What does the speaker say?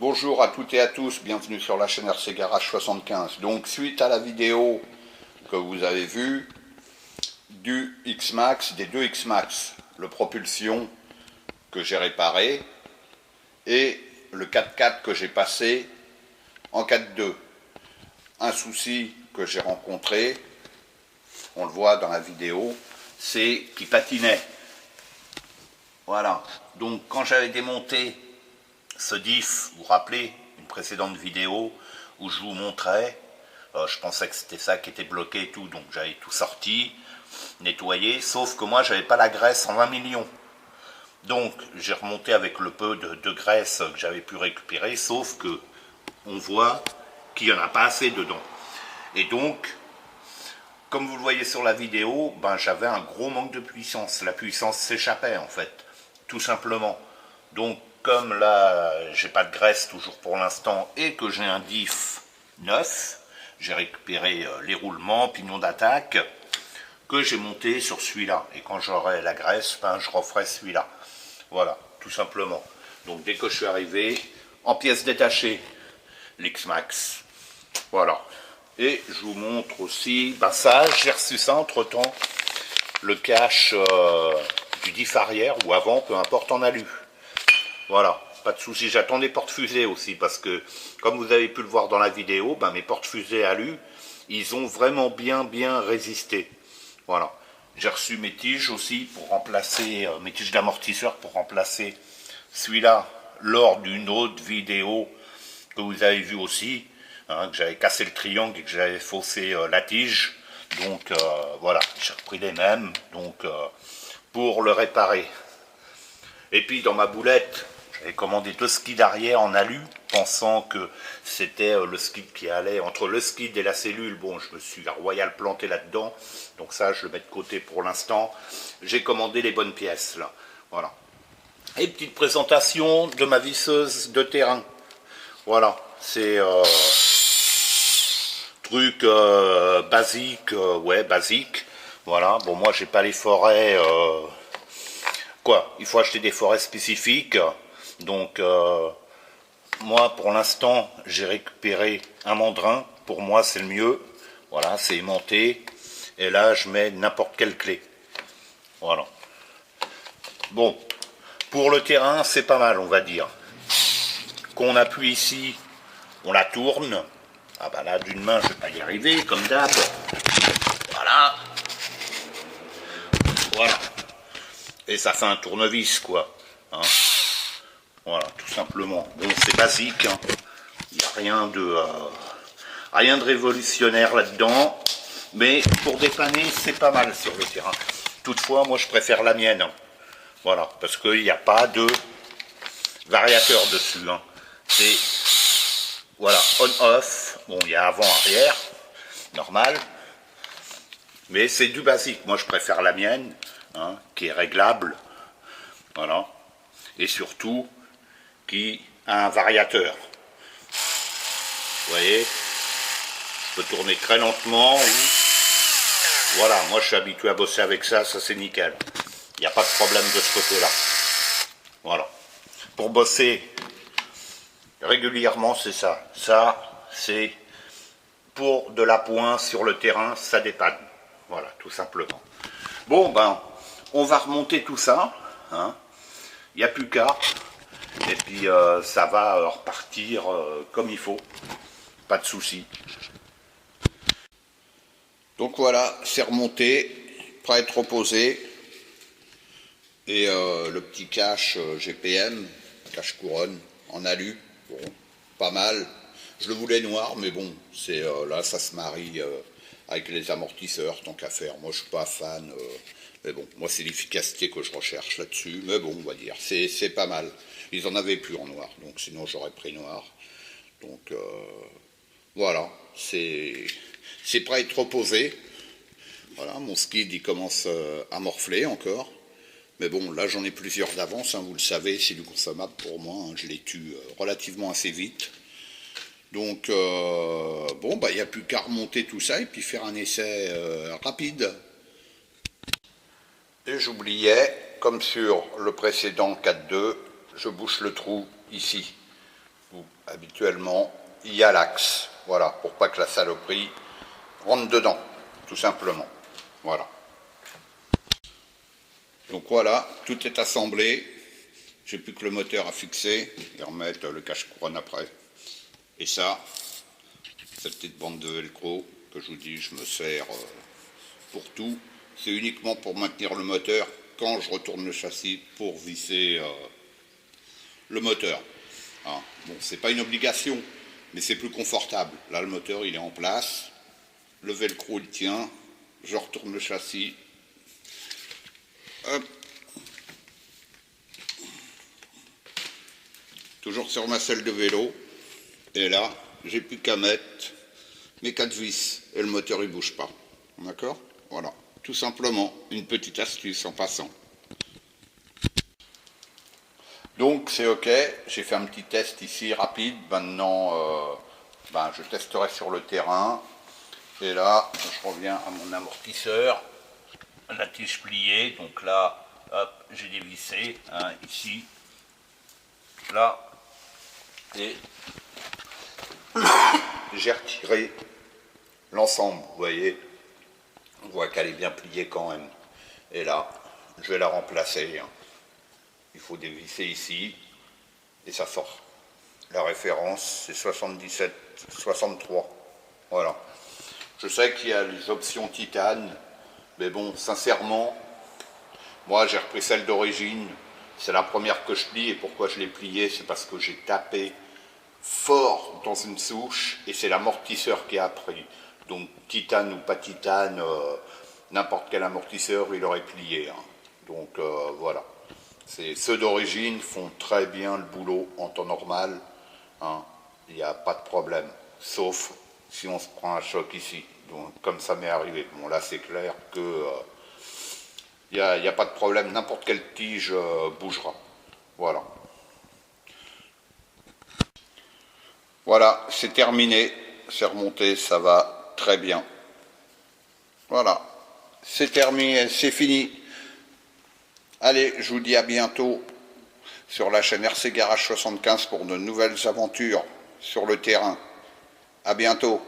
Bonjour à toutes et à tous, bienvenue sur la chaîne RC Garage 75. Donc suite à la vidéo que vous avez vue du X-Max, des deux X-Max, le propulsion que j'ai réparé et le 4x4 que j'ai passé en 4x2. Un souci que j'ai rencontré, on le voit dans la vidéo, c'est qu'il patinait. Voilà, donc quand j'avais démonté ce diff, vous vous rappelez, une précédente vidéo où je vous montrais, je pensais que c'était ça qui était bloqué et tout, donc j'avais tout sorti, nettoyé, sauf que moi j'avais pas la graisse en 20 millions. Donc j'ai remonté avec le peu de graisse que j'avais pu récupérer, sauf que on voit qu'il n'y en a pas assez dedans. Et donc, comme vous le voyez sur la vidéo, ben, j'avais un gros manque de puissance. La puissance s'échappait en fait, tout simplement. Donc comme là, j'ai pas de graisse toujours pour l'instant et que j'ai un diff neuf, j'ai récupéré les roulements, pignon d'attaque, que j'ai monté sur celui-là. Et quand j'aurai la graisse, ben, je referai celui-là. Voilà, tout simplement. Donc dès que je suis arrivé, en pièces détachées, l'X-Max. Voilà. Et je vous montre aussi, ben ça, j'ai reçu ça entre-temps, le cache du diff arrière ou avant, peu importe, en alu. Voilà, pas de souci. J'attends des porte-fusées aussi parce que, comme vous avez pu le voir dans la vidéo, ben, mes porte-fusées alu, ils ont vraiment bien résisté. Voilà. J'ai reçu mes tiges aussi pour remplacer, mes tiges d'amortisseur pour remplacer celui-là lors d'une autre vidéo que vous avez vu aussi, hein, que j'avais cassé le triangle et que j'avais faussé la tige. Donc voilà, j'ai repris les mêmes donc, pour le réparer. Et puis dans ma boulette, j'avais commandé deux skids arrière en alu, pensant que c'était le skid qui allait entre le skid et la cellule. Bon, je me suis royal planté là-dedans, donc ça je le mets de côté pour l'instant. J'ai commandé les bonnes pièces là, voilà. Et petite présentation de ma visseuse de terrain. Voilà, c'est truc basique, ouais basique. Voilà, bon moi j'ai pas les forêts. Quoi, il faut acheter des forêts spécifiques. Donc moi pour l'instant j'ai récupéré un mandrin, pour moi c'est le mieux, voilà, c'est aimanté, et là je mets n'importe quelle clé, voilà. Bon, pour le terrain c'est pas mal on va dire, qu'on appuie ici, on la tourne, ah bah là d'une main je vais pas y arriver comme d'hab, voilà, voilà, et ça fait un tournevis quoi, hein. Voilà, tout simplement. Bon, c'est basique, hein. Il n'y a rien de révolutionnaire là-dedans, mais pour dépanner, c'est pas mal sur le terrain. Toutefois, moi, je préfère la mienne. Hein. Voilà, parce qu'il n'y a pas de variateur dessus. Hein. C'est, voilà, on-off. Bon, il y a avant-arrière, normal. Mais c'est du basique. Moi, je préfère la mienne, hein, qui est réglable. Voilà. Et surtout, qui a un variateur. Vous voyez, je peux tourner très lentement. Voilà, moi je suis habitué à bosser avec ça, ça c'est nickel. Il n'y a pas de problème de ce côté-là. Voilà. Pour bosser régulièrement, c'est ça. Ça, c'est pour de l'appoint sur le terrain, ça dépanne. Voilà, tout simplement. Bon, ben, on va remonter tout ça. Hein. Il n'y a plus qu'à. Et puis ça va repartir comme il faut, pas de souci. Donc voilà, c'est remonté, prêt à être reposé. Et le petit cache GPM, cache couronne en alu, bon, pas mal. Je le voulais noir, mais bon, c'est là ça se marie avec les amortisseurs, tant qu'à faire. Moi je suis pas fan, mais bon, moi c'est l'efficacité que je recherche là-dessus. Mais bon, on va dire, c'est pas mal. Ils en avaient plus en noir, donc sinon j'aurais pris noir. Donc voilà, c'est prêt à être reposé. Voilà, mon skid il commence à morfler encore. Mais bon, là j'en ai plusieurs d'avance, hein, vous le savez, c'est du consommable pour moi, hein, je les tue relativement assez vite. Donc bon, bah il n'y a plus qu'à remonter tout ça et puis faire un essai rapide. Et j'oubliais, comme sur le précédent 4.2, je bouche le trou ici. où habituellement il y a l'axe. Voilà, pour pas que la saloperie rentre dedans, tout simplement. Voilà. Donc voilà, tout est assemblé. J'ai plus que le moteur à fixer et remettre le cache-couronne après. Et ça, cette petite bande de velcro que je vous dis, je me sers pour tout. C'est uniquement pour maintenir le moteur quand je retourne le châssis pour visser le moteur. Hein. Bon, c'est pas une obligation, mais c'est plus confortable. Là, le moteur, il est en place. Le velcro, il tient. Je retourne le châssis. Hop. Toujours sur ma selle de vélo. Et là, j'ai plus qu'à mettre mes 4 vis. Et le moteur, il bouge pas. D'accord? Voilà. Tout simplement, une petite astuce en passant. Donc c'est ok, j'ai fait un petit test ici rapide, maintenant je testerai sur le terrain. Et là, je reviens à mon amortisseur, la tige pliée, donc là, hop, j'ai dévissé, hein, ici, là, et j'ai retiré l'ensemble, vous voyez, on voit qu'elle est bien pliée quand même. Et là, je vais la remplacer, hein. Il faut dévisser ici, et ça sort. La référence, c'est 77-63. Voilà. Je sais qu'il y a les options titane, mais bon, sincèrement, moi j'ai repris celle d'origine. C'est la première que je plie, et pourquoi je l'ai pliée, c'est parce que j'ai tapé fort dans une souche, et c'est l'amortisseur qui a pris. Donc titane ou pas titane, n'importe quel amortisseur, il aurait plié. Hein. Donc voilà. Ceux d'origine font très bien le boulot en temps normal, hein. Il n'y a pas de problème, sauf si on se prend un choc ici, donc, comme ça m'est arrivé. Bon là c'est clair que il n'y a pas de problème, n'importe quelle tige bougera. Voilà. Voilà, c'est terminé, c'est remonté, ça va très bien. Voilà, c'est terminé, c'est fini. Allez, je vous dis à bientôt sur la chaîne RC Garage 75 pour de nouvelles aventures sur le terrain. À bientôt.